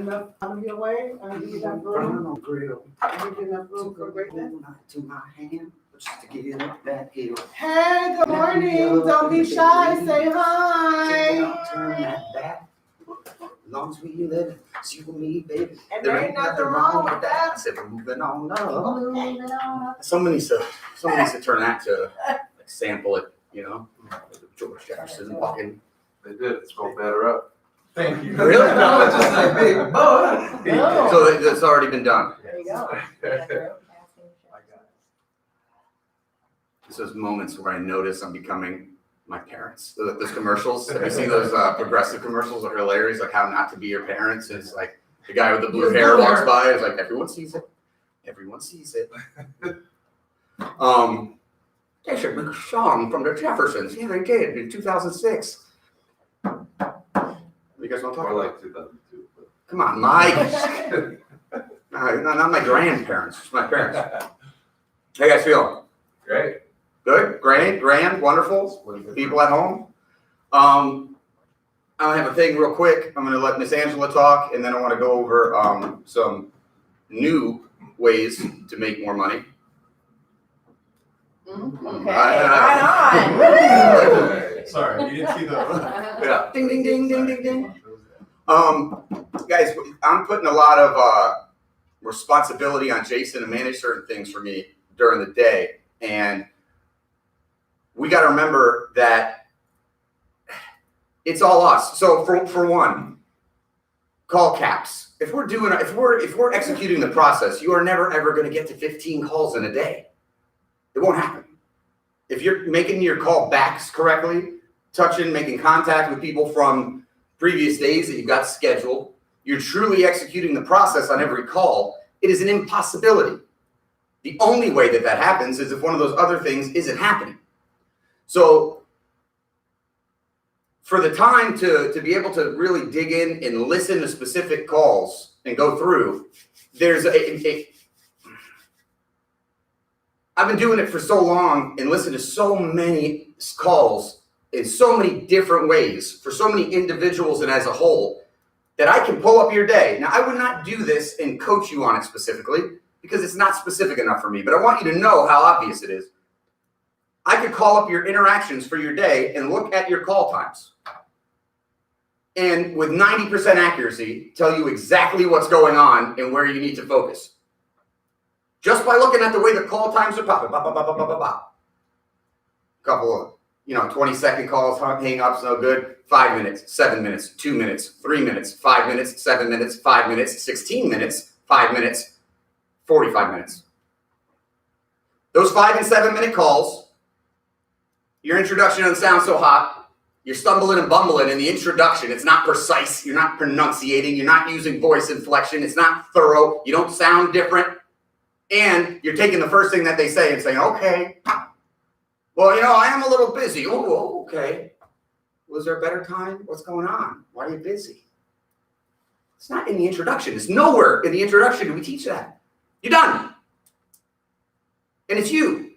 enough out of your way? Give you enough room? No grill. Give you enough room for greatness? To my hand, just to get up that hill. Hey, good morning. Don't be shy. Say hi. Turn that back. As long as we live, it's you and me, baby. And there ain't nothing wrong with that. I said we're moving on up. Someone needs to turn that to like, sample it, you know? George Jefferson walking. They did. It's called Better Up. Thank you. Really? No, it's just a big bug. No. So that's already been done. There you go. It's those moments where I notice I'm becoming my parents. Those commercials, have you seen those progressive commercials? Are hilarious, like how not to be your parents. It's like the guy with the blue hair walks by, it's like everyone sees it. Everyone sees it. They should make a song from the Jeffersons. Yeah, they did in 2006. You guys want to talk More about? like 2002. But... Come on, Mike. No, not my grandparents, just my parents. How you guys feel? Great. Good, great, grand, wonderful. People at home. I have a thing real quick. I'm going to let Miss Angela talk, and then I want to go over some new ways to make more money. Okay, right on. Sorry, you didn't see the. Yeah. Ding, ding, ding, ding, ding, ding. Guys, I'm putting a lot of responsibility on Jason to manage certain things for me during the day, and we got to remember that it's all us. So for one, call caps. If we're executing the process, you are never ever going to get to 15 calls in a day. It won't happen. If you're making your call backs correctly, making contact with people from previous days that you got scheduled, you're truly executing the process on every call, it is an impossibility. The only way that happens is if one of those other things isn't happening. So for the time to be able to really dig in and listen to specific calls and go through, there's I've been doing it for so long and listened to so many calls in so many different ways for so many individuals and as a whole that I can pull up your day. Now, I would not do this and coach you on it specifically because it's not specific enough for me, but I want you to know how obvious it is. I could call up your interactions for your day and look at your call times. And with 90% accuracy, tell you exactly what's going on and where you need to focus. Just by looking at the way the call times are popping. Couple of, 20-second calls, hang-ups, no good. 5 minutes, 7 minutes, 2 minutes, 3 minutes, 5 minutes, 7 minutes, 5 minutes, 16 minutes, 5 minutes, 45 minutes. Those 5 and 7 minute calls, your introduction doesn't sound so hot. You're stumbling and bumbling in the introduction. It's not precise. You're not pronunciating. You're not using voice inflection. It's not thorough. You don't sound different. And you're taking the first thing that they say and saying, okay, well, I am a little busy. Oh, okay. Was there a better time? What's going on? Why are you busy? It's not in the introduction. It's nowhere in the introduction do we teach that. You're done. And it's you.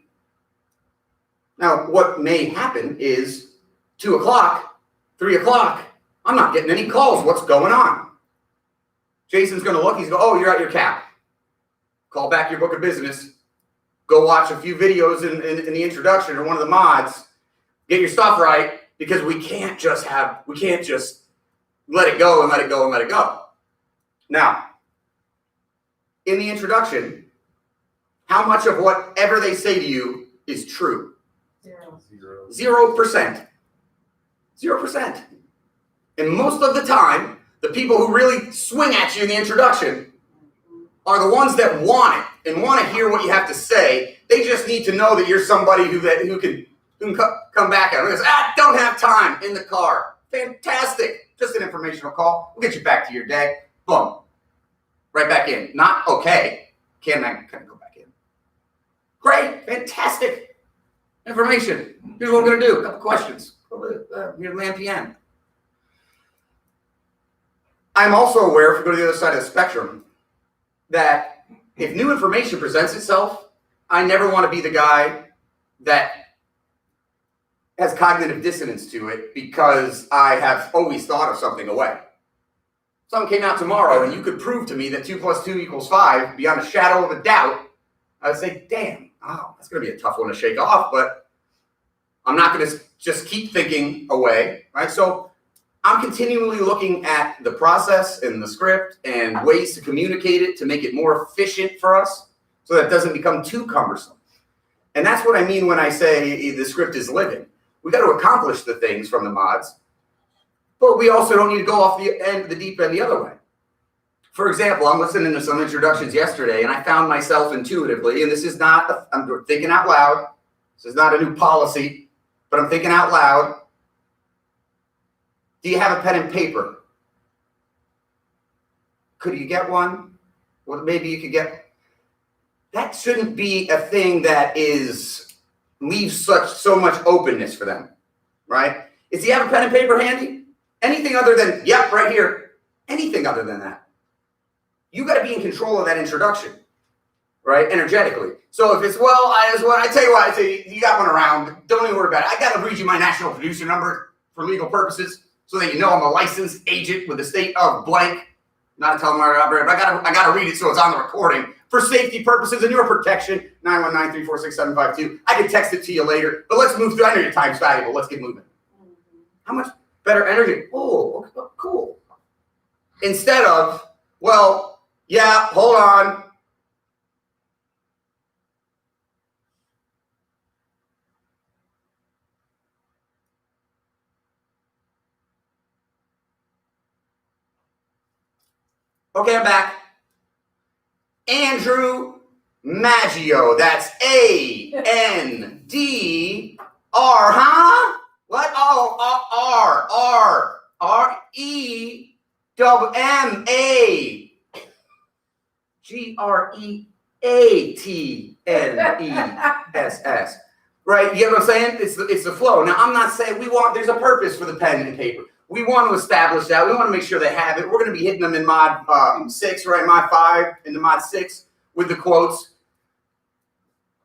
Now, what may happen is 2 o'clock, 3 o'clock, I'm not getting any calls. What's going on? Jason's going to look. He's going, oh, you're at your cap. Call back your book of business. Go watch a few videos in the introduction or one of the mods. Get your stuff right because we can't just let it go and let it go and let it go. Now, in the introduction, how much of whatever they say to you is true? 0%. 0%. And most of the time, the people who really swing at you in the introduction are the ones that want it and want to hear what you have to say. They just need to know that you're somebody who can come back at them. Goes, don't have time in the car. Fantastic. Just an informational call. We'll get you back to your day. Boom. Right back in. Not okay. Can I go back in? Great. Fantastic. Information. Here's what I'm going to do. A couple questions. Near the NPN. I'm also aware, if we go to the other side of the spectrum, that if new information presents itself, I never want to be the guy that has cognitive dissonance to it because I have always thought of something away. something came out tomorrow and you could prove to me that 2 + 2 = 5 beyond a shadow of a doubt, I would say, damn, oh, that's going to be a tough one to shake off, but I'm not going to just keep thinking away, right? So I'm continually looking at the process and the script and ways to communicate it to make it more efficient for us so that it doesn't become too cumbersome. And that's what I mean when I say the script is living. We got to accomplish the things from the mods, but we also don't need to go off the deep end the other way. For example, I'm listening to some introductions yesterday, and I found myself intuitively, and this is not, I'm thinking out loud. This is not a new policy, but I'm thinking out loud. Do you have a pen and paper? Could you get one? Well, maybe you could get. That shouldn't be a thing that leaves so much openness for them, right? Is he have a pen and paper handy? Anything other than, yep, right here. Anything other than that. You got to be in control of that introduction, right? Energetically. So if it's, I tell you what, I say, you got one around. Don't even worry about it. I got to read you my national producer number for legal purposes so that you know I'm a licensed agent with the state of blank. Not a telemarketer operator, but I got to read it so it's on the recording for safety purposes and your protection. 919-346-752. I can text it to you later, but let's move through. I know your time's valuable. Let's get moving. How much better energy? Oh, cool. Instead of, well, yeah, hold on. Okay, I'm back. Andrew Maggio. That's A-N-D-R, huh? What? Oh, R-E-M-A-G-R-E-A-T-N-E-S-S. Right? You get what I'm saying? It's the flow. Now, I'm not saying there's a purpose for the pen and paper. We want to establish that. We want to make sure they have it. We're going to be hitting them in mod 6, right? Mod 5 into mod 6 with the quotes.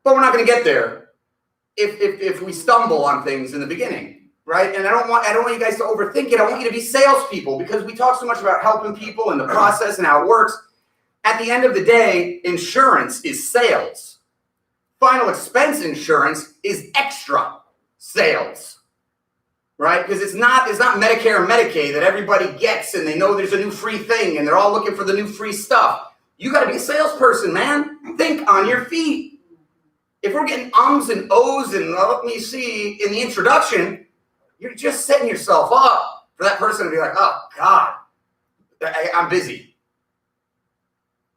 But we're not going to get there if we stumble on things in the beginning, right? And I don't want you guys to overthink it. I want you to be salespeople because we talk so much about helping people and the process and how it works. At the end of the day, insurance is sales. Final expense insurance is extra sales. Right? Because it's not Medicare and Medicaid that everybody gets and they know there's a new free thing and they're all looking for the new free stuff. You got to be a salesperson, man. Think on your feet. If we're getting ums and ohs and let me see in the introduction, you're just setting yourself up for that person to be like, oh, God, I'm busy.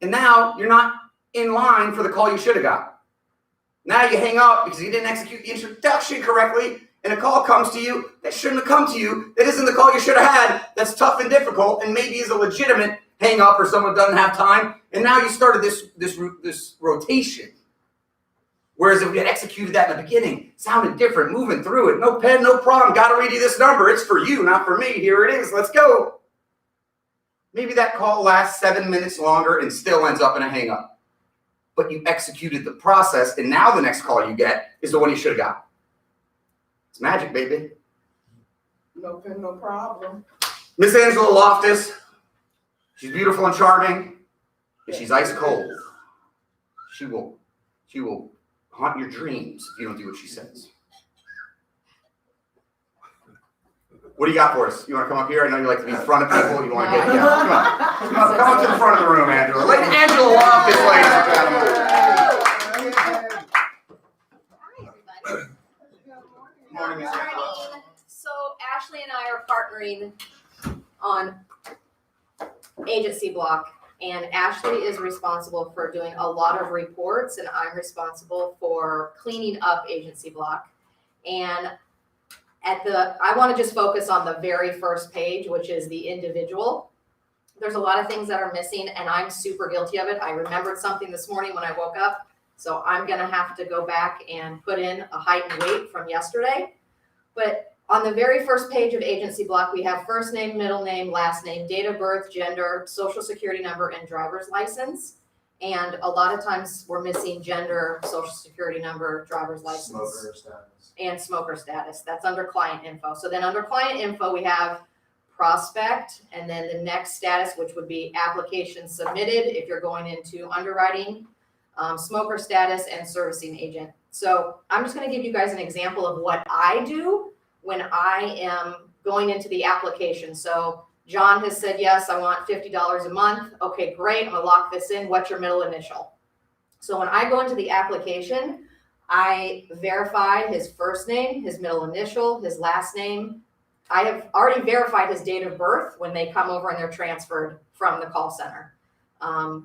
And now you're not in line for the call you should have got. Now you hang up because you didn't execute the introduction correctly. And a call comes to you that shouldn't have come to you, that isn't the call you should have had, that's tough and difficult, and maybe is a legitimate hang up or someone doesn't have time. And now you started this rotation. Whereas if we had executed that in the beginning, sounded different, moving through it, no pen, no problem, got to read you this number. It's for you, not for me. Here it is. Let's go. Maybe that call lasts 7 minutes longer and still ends up in a hang up. But you executed the process, and now the next call you get is the one you should have got. It's magic, baby. No pen, no problem. Miss Angela Loftus, she's beautiful and charming, and she's ice cold. She will haunt your dreams if you don't do what she says. What do you got for us? You want to come up here? I know you like to be in front of people. You want to get down. Come on to the front of the room, Angela. Angela Loftus, ladies and gentlemen. Morning. So Ashley and I are partnering on Agency Bloc, and Ashley is responsible for doing a lot of reports, and I'm responsible for cleaning up Agency Bloc. And I want to just focus on the very first page, which is the individual. There's a lot of things that are missing, and I'm super guilty of it. I remembered something this morning when I woke up. So I'm going to have to go back and put in a height and weight from yesterday. But on the very first page of Agency Bloc, we have first name, middle name, last name, date of birth, gender, social security number, and driver's license. And a lot of times we're missing gender, social security number, driver's license, Smoker status. and smoker status. That's under client info. So then under client info, we have prospect, and then the next status, which would be application submitted if you're going into underwriting, smoker status, and servicing agent. So I'm just gonna give you guys an example of what I do when I am going into the application. So John has said, yes, I want $50 a month. Okay, great, I'm gonna lock this in. What's your middle initial? So when I go into the application, I verify his first name, his middle initial, his last name. I have already verified his date of birth when they come over and they're transferred from the call center.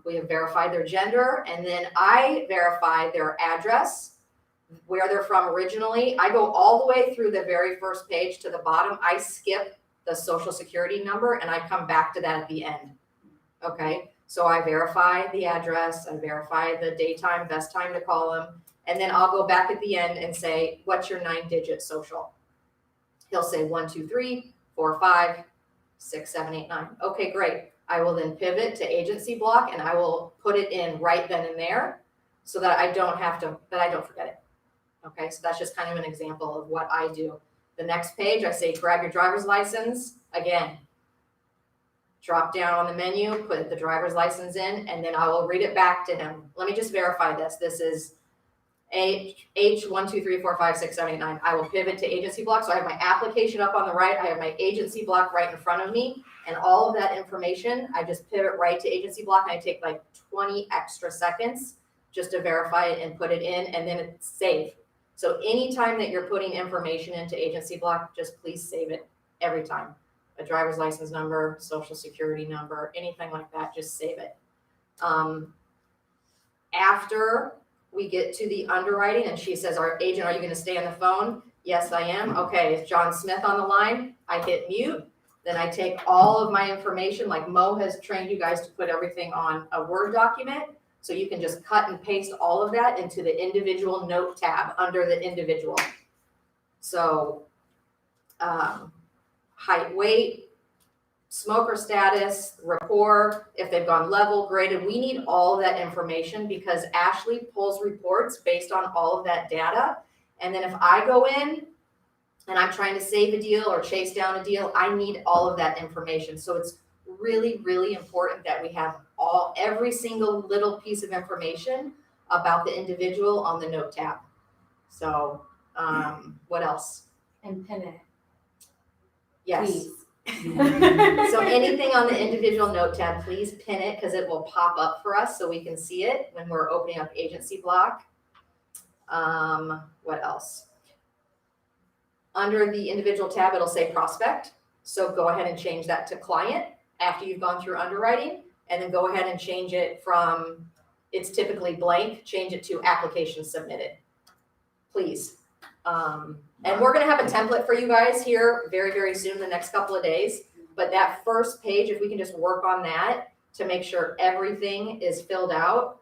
We have verified their gender, and then I verify their address, where they're from originally. I go all the way through the very first page to the bottom. I skip the social security number and I come back to that at the end. Okay, so I verify the address, I verify the daytime, best time to call them, and then I'll go back at the end and say, what's your 9-digit social? He'll say 1, 2, 3, 4, 5, 6, 7, 8, 9. Okay, great. I will then pivot to Agency Bloc and I will put it in right then and there so that I don't forget it. Okay, so that's just kind of an example of what I do. The next page, I say, grab your driver's license. Again, drop down on the menu, put the driver's license in, and then I will read it back to him. Let me just verify this. This is H 1, 2, 3, 4, 5, 6, 7, 8, 9. I will pivot to Agency Bloc. So I have my application up on the right. I have my Agency Bloc right in front of me. And all of that information, I just pivot right to Agency Bloc. And I take like 20 extra seconds just to verify it and put it in. And then it's saved. So anytime that you're putting information into Agency Bloc, just please save it every time. A driver's license number, social security number, anything like that, just save it. After we get to the underwriting and she says, our agent, are you gonna stay on the phone? Yes, I am. Okay, is John Smith on the line? I hit mute. Then I take all of my information, like Mo has trained you guys to put everything on a Word document. So you can just cut and paste all of that into the individual note tab under the individual. So height, weight, smoker status, rapport, if they've gone level, graded, we need all of that information because Ashley pulls reports based on all of that data. And then if I go in and I'm trying to save a deal or chase down a deal, I need all of that information. So it's really, really important that we have every single little piece of information about the individual on the note tab. So what else? And pin it. Yes. Please. So anything on the individual note tab, please pin it because it will pop up for us so we can see it when we're opening up Agency Bloc. What else? Under the individual tab, it'll say prospect. So go ahead and change that to client after you've gone through underwriting, and then go ahead and change it from, it's typically blank, change it to application submitted, please. And we're gonna have a template for you guys here very, very soon, the next couple of days. But that first page, if we can just work on that to make sure everything is filled out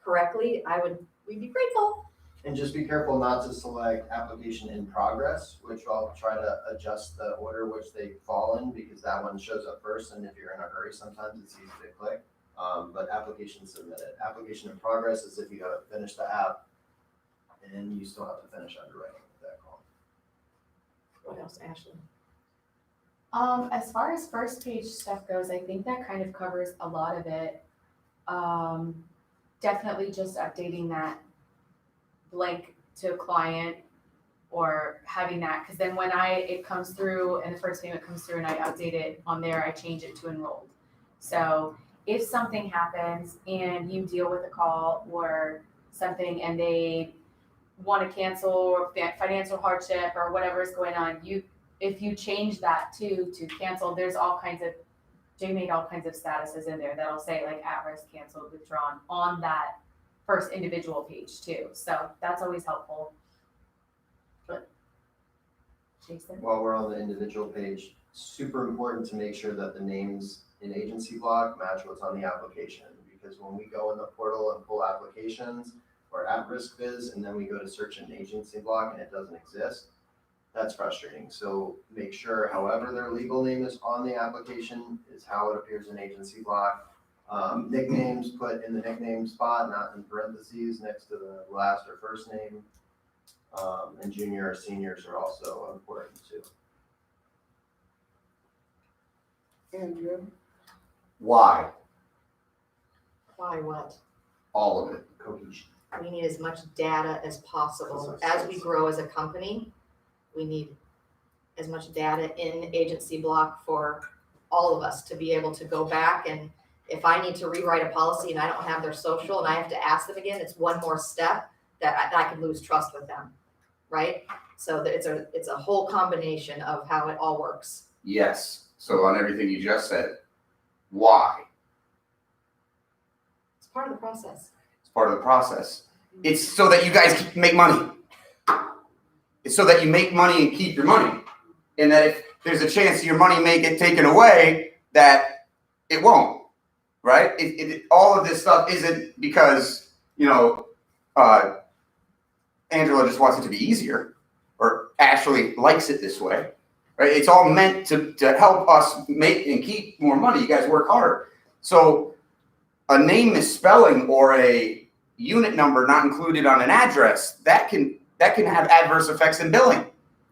correctly, we'd be grateful. And just be careful not to select application in progress, which I'll try to adjust the order which they fall in, because that one shows up first, and if you're in a hurry, sometimes it's easy to click. But application submitted. Application in progress is if you haven't finished the app, and you still have to finish underwriting with that column. What else, Ashley? As far as first page stuff goes, I think that kind of covers a lot of it. Definitely just updating that blank to a client or having that, because then when it comes through and the first payment comes through and I update it on there, I change it to enrolled. So if something happens and you deal with a call or something and they want to cancel or financial hardship or whatever is going on, if you change that to cancel, there's Jay made all kinds of statuses in there that'll say like at risk, canceled, withdrawn on that first individual page too. So that's always helpful. But Jason? While we're on the individual page, super important to make sure that the names in Agency Bloc match what's on the application. Because when we go in the portal and pull applications or at-risk biz, and then we go to search an Agency Bloc and it doesn't exist, that's frustrating. So make sure however their legal name is on the application is how it appears in Agency Bloc. Nicknames put in the nickname spot, not in parentheses next to the last or first name. And junior or seniors are also important too. Andrew. Why? Why what? All of it. Cohesion. We need as much data as possible. As we grow as a company, we need as much data in Agency Bloc for all of us to be able to go back, and if I need to rewrite a policy and I don't have their social and I have to ask them again, it's one more step that I could lose trust with them, right? So that it's a whole combination of how it all works. Yes. So on everything you just said, why? It's part of the process. It's part of the process. It's so that you guys make money. It's so that you make money and keep your money. And that if there's a chance your money may get taken away, that it won't, right? All of this stuff isn't because, Angela just wants it to be easier or Ashley likes it this way, right? It's all meant to help us make and keep more money. You guys work hard. So a name misspelling or a unit number not included on an address, that can have adverse effects in billing.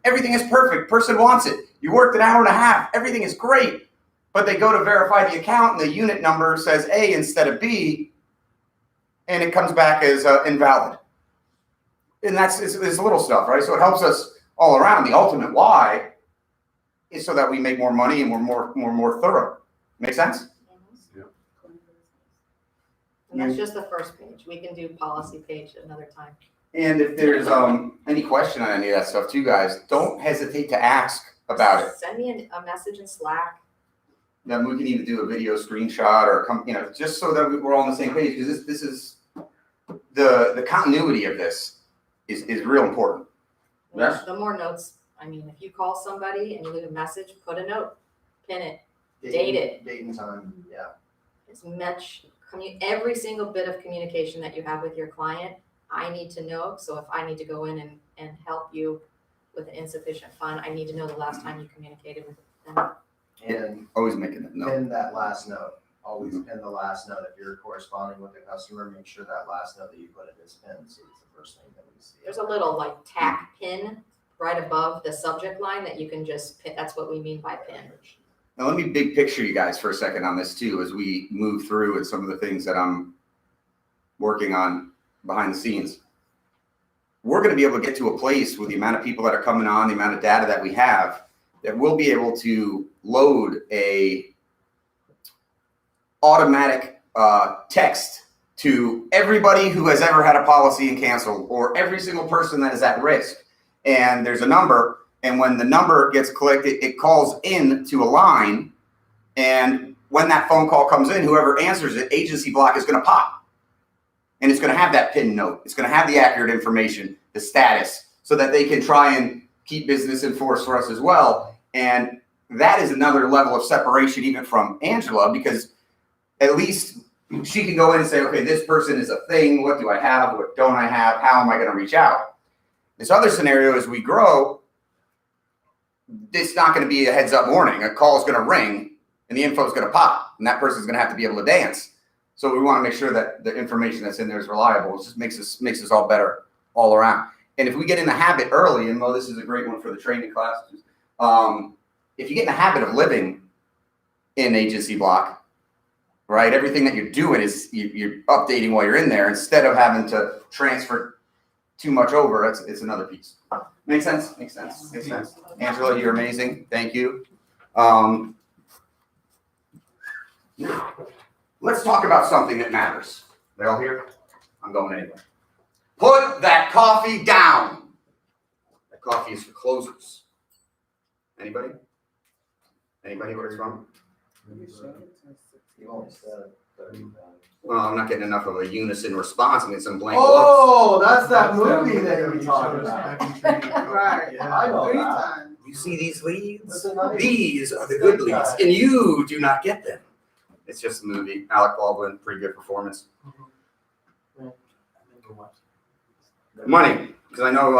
Everything is perfect. Person wants it. You worked an hour and a half. Everything is great. But they go to verify the account and the unit number says A instead of B, and it comes back as invalid. And it's little stuff, right? So it helps us all around. The ultimate why is so that we make more money and we're more thorough. Make sense? And that's just the first page. We can do policy page another time. And if there's any question on any of that stuff too, guys, don't hesitate to ask about it. Send me a message in Slack. Then we can even do a video screenshot or just so that we're all on the same page, because this is the continuity of this is real important. Yes? The more notes, if you call somebody and you leave a message, put a note, pin it, date it. Date and time, yeah. As much, every single bit of communication that you have with your client, I need to know. So if I need to go in and help you with an insufficient fund, I need to know the last time you communicated with them. And always making a note. Pin that last note. Always pin the last note. If you're corresponding with the customer, make sure that last note that you put in is pinned, so it's the first thing that we see. There's a little tack pin right above the subject line that you can just pin. That's what we mean by pin. Now let me big picture you guys for a second on this too, as we move through and some of the things that I'm working on behind the scenes. We're going to be able to get to a place with the amount of people that are coming on, the amount of data that we have, that we'll be able to load a automatic text to everybody who has ever had a policy and canceled, or every single person that is at risk. And there's a number, and when the number gets clicked, it calls in to a line. And when that phone call comes in, whoever answers it, Agency Bloc is going to pop. And it's going to have that PIN note. It's going to have the accurate information, the status, so that they can try and keep business in force for us as well. And that is another level of separation even from Angela, because at least she can go in and say, okay, this person is a thing. What do I have? What don't I have? How am I going to reach out? This other scenario, as we grow, it's not going to be a heads up warning. A call is going to ring and the info is going to pop, and that person is going to have to be able to dance. So we want to make sure that the information that's in there is reliable. It just makes us all better all around. And if we get in the habit early, and Mo, this is a great one for the training classes. If you get in the habit of living in Agency Bloc, right, everything that you're doing is you're updating while you're in there instead of having to transfer too much over. It's another piece. Make sense? Makes sense. Makes sense. Angela, you're amazing. Thank you. Let's talk about something that matters. They all here? I'm going anyway. Put that coffee down. That coffee is for closers. Anybody? Anybody where it's from? You almost said it. Well, I'm not getting enough of a unison response. I'm getting some blank Oh, that's that movie that you're talking about. Right. I know Three that. times. looks. You see these leads? Listen, I- These are the good leads, and you do not get them. It's just a movie. Alec Baldwin, pretty good performance. Money, because I know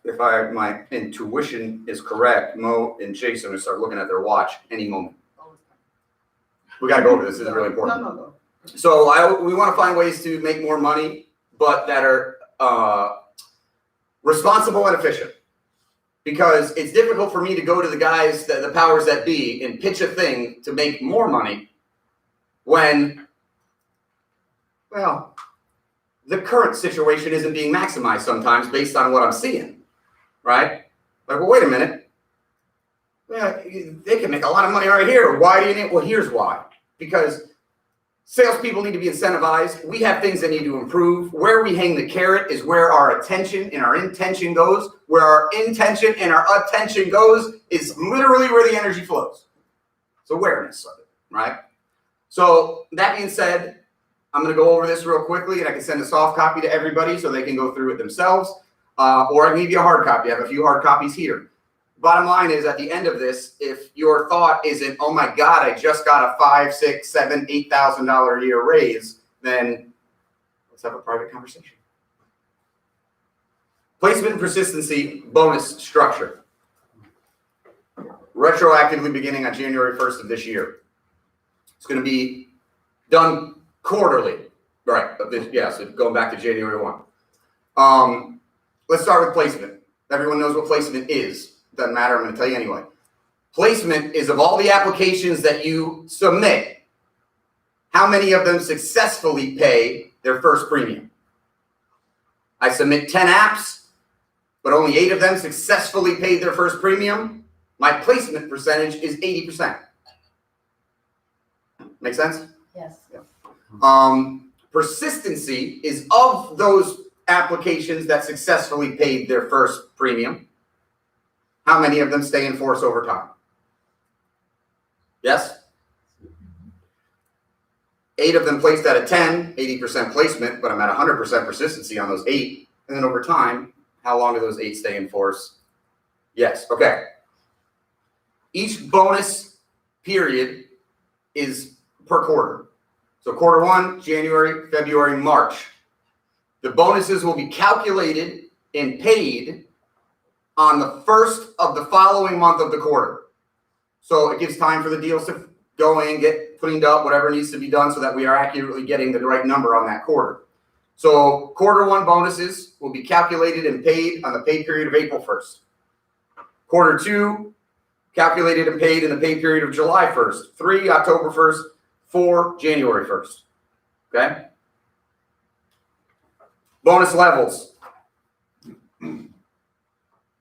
if my intuition is correct, Mo and Jason will start looking at their watch any moment. We got to go over this. This is really important. No. So we want to find ways to make more money, but that are responsible and efficient. because it's difficult for me to go to the guys, the powers that be, and pitch a thing to make more money when, well, the current situation isn't being maximized sometimes based on what I'm seeing, right? Like, well, wait a minute. Yeah, they can make a lot of money right here. Why do you need? Well, here's why. Because salespeople need to be incentivized. We have things that need to improve. Where we hang the carrot is where our attention and our intention goes. Where our intention and our attention goes is literally where the energy flows. It's awareness of it, right? So that being said, I'm going to go over this real quickly, and I can send a soft copy to everybody so they can go through it themselves, or I can give you a hard copy. I have a few hard copies here. Bottom line is, at the end of this, if your thought isn't, oh my God, I just got a $5,000, $6,000, $7,000, $8,000 a year raise, then let's have a private conversation. Placement and persistency bonus structure. Retroactively beginning on January 1st of this year. It's going to be done quarterly. Right. So going back to January 1. Let's start with placement. Everyone knows what placement is. Doesn't matter, I'm going to tell you anyway. Placement is of all the applications that you submit, how many of them successfully pay their first premium? I submit 10 apps, but only 8 of them successfully paid their first premium. My placement percentage is 80%. Make sense? Yes. Persistency is of those applications that successfully paid their first premium. How many of them stay in force over time? Yes? 8 of them placed at a 10, 80% placement, but I'm at 100% persistency on those 8. And then over time, how long do those 8 stay in force? Yes. Okay. Each bonus period is per quarter. So quarter 1, January, February, March. The bonuses will be calculated and paid on the first of the following month of the quarter. So it gives time for the deals to go in, get cleaned up, whatever needs to be done so that we are accurately getting the right number on that quarter. So quarter 1 bonuses will be calculated and paid on the pay period of April 1st. Quarter 2, calculated and paid in the pay period of July 1st. 3, October 1st. 4, January 1st. Okay? Bonus levels.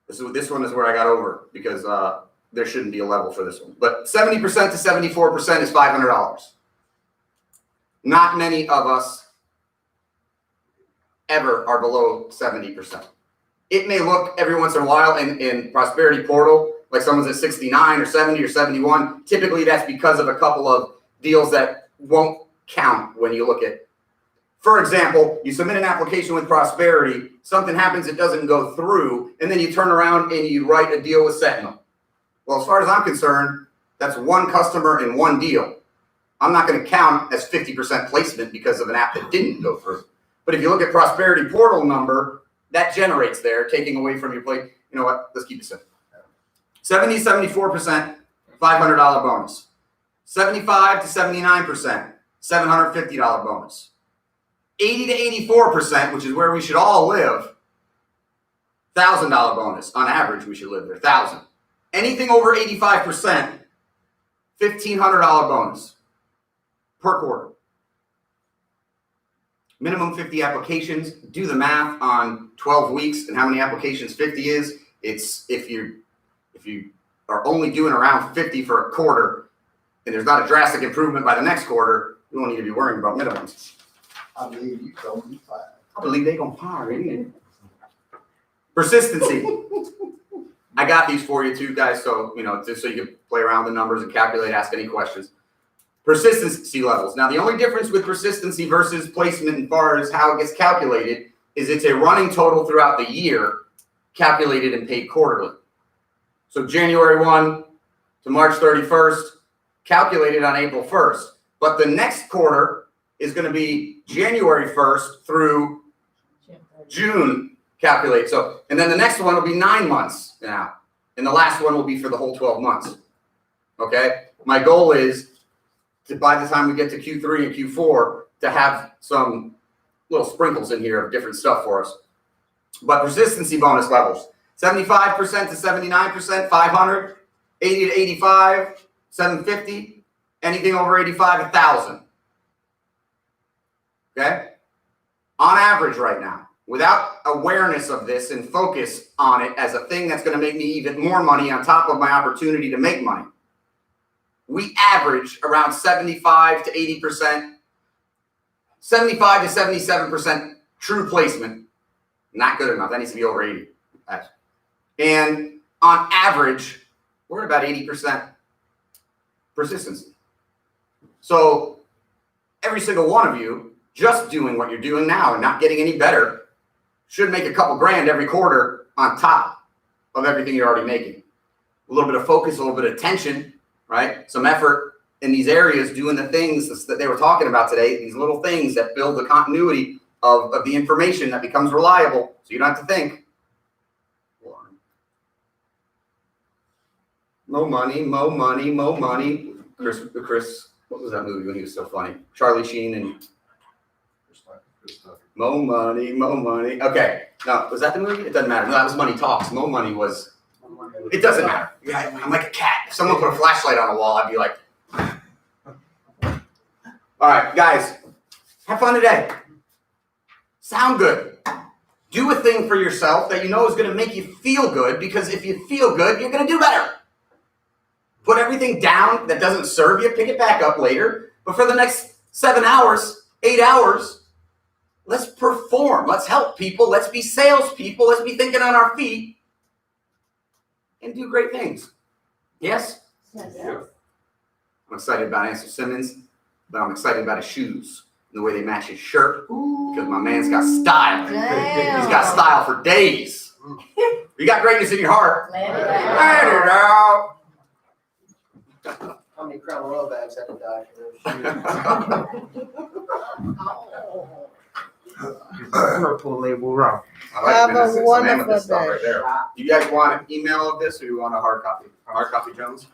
This one is where I got over because there shouldn't be a level for this one. But 70% to 74% is $500. Not many of us ever are below 70%. It may look every once in a while in Prosperity Portal like someone's at 69 or 70 or 71. Typically that's because of a couple of deals that won't count when you look at. For example, you submit an application with Prosperity, something happens, it doesn't go through, and then you turn around and you write a deal with Sentinel. Well, as far as I'm concerned, that's one customer and one deal. I'm not going to count as 50% placement because of an app that didn't go through. But if you look at Prosperity Portal number, that generates there, taking away from your plate. You know what? Let's keep it simple. 70, 74%, $500 bonus. 75 to 79%, $750 bonus. 80 to 84%, which is where we should all live, $1,000 bonus. On average, we should live there, $1,000. Anything over 85%, $1,500 bonus per quarter. Minimum 50 applications. Do the math on 12 weeks and how many applications 50 is. It's if you are only doing around 50 for a quarter, and there's not a drastic improvement by the next quarter, you don't need to be worrying about minimums. I believe you don't be fired. I believe they're going to fire you. Persistency. I got these for you too, guys, so, just so you can play around with the numbers and calculate, ask any questions. Persistency levels. Now, the only difference with persistency versus placement as far as how it gets calculated is it's a running total throughout the year, calculated and paid quarterly. So January 1 to March 31st, calculated on April 1st. But the next quarter is going to be January 1st through June calculated. So, and then the next one will be 9 months now. And the last one will be for the whole 12 months. Okay? My goal is to, by the time we get to Q3 and Q4, to have some little sprinkles in here of different stuff for us. But persistency bonus levels. 75% to 79%, 500, 80 to 85, 750, anything over 85, 1,000. Okay? On average right now, without awareness of this and focus on it as a thing that's going to make me even more money on top of my opportunity to make money, we average around 75 to 80%, 75 to 77% true placement. Not good enough. That needs to be over 80. And on average, we're about 80% persistency. So every single one of you just doing what you're doing now and not getting any better should make a couple grand every quarter on top of everything you're already making. A little bit of focus, a little bit of attention, right? Some effort in these areas, doing the things that they were talking about today, these little things that build the continuity of the information that becomes reliable, so you don't have to think. Mo money, mo money, mo money. Chris, what was that movie when he was so funny? Charlie Sheen and Mo money, mo money. Okay, no, was that the movie? It doesn't matter. No, that was Money Talks. Mo money was. It doesn't matter. Yeah, I'm like a cat. If someone put a flashlight on the wall, I'd be like. All right, guys, have fun today. Sound good. Do a thing for yourself that you know is going to make you feel good, because if you feel good, you're going to do better. Put everything down that doesn't serve you, pick it back up later. But for the next 7 hours, 8 hours, let's perform. Let's help people. Let's be salespeople. Let's be thinking on our feet and do great things. Yes? Yes. I'm excited about Ansel Simmons, but I'm excited about his shoes and the way they match his shirt, because my man's got style. Damn. He's got style for days. You got greatness in your heart. Let it Let it out. How many Crown Royal bags had to die for those shoes? Purple label wrong. I like Have it, man. a That's some wonderful amethyst stuff day. right there. Do you guys want an email of this, or you want a hard copy? A hard copy, Jones?